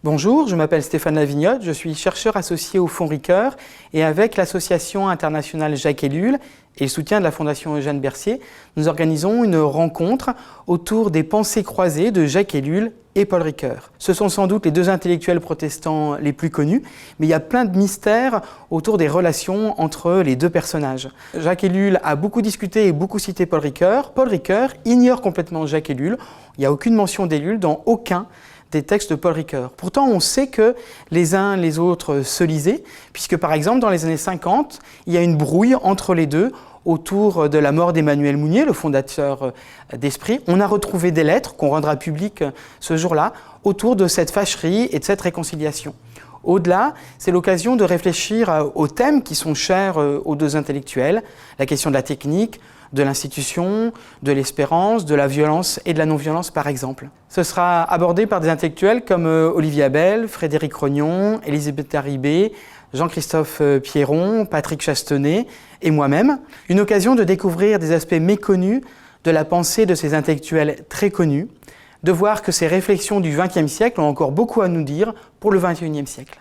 Bonjour, je m'appelle Stéphane Lavignotte, je suis chercheur associé au Fonds Ricoeur et avec l'association internationale Jacques Ellul et le soutien de la Fondation Eugène Bercier, nous organisons une rencontre autour des pensées croisées de Jacques Ellul et Paul Ricoeur. Ce sont sans doute les deux intellectuels protestants les plus connus, mais il y a plein de mystères autour des relations entre les deux personnages. Jacques Ellul a beaucoup discuté et beaucoup cité Paul Ricoeur. Paul Ricoeur ignore complètement Jacques Ellul. Il n'y a aucune mention d'Ellul dans aucun des textes de Paul Ricoeur. Pourtant, on sait que les uns les autres se lisaient, puisque par exemple, dans les années 50, il y a une brouille entre les deux autour de la mort d'Emmanuel Mounier, le fondateur d'Esprit. On a retrouvé des lettres qu'on rendra publiques ce jour-là autour de cette fâcherie et de cette réconciliation. Au-delà, c'est l'occasion de réfléchir aux thèmes qui sont chers aux deux intellectuels, la question de la technique, de l'institution, de l'espérance, de la violence et de la non-violence par exemple. Ce sera abordé par des intellectuels comme Olivier Abel, Frédéric Rognon, Élisabeth Haribé, Jean-Christophe Pierron, Patrick Chastenay et moi-même. Une occasion de découvrir des aspects méconnus de la pensée de ces intellectuels très connus, de voir que ces réflexions du XXe siècle ont encore beaucoup à nous dire pour le XXIe siècle.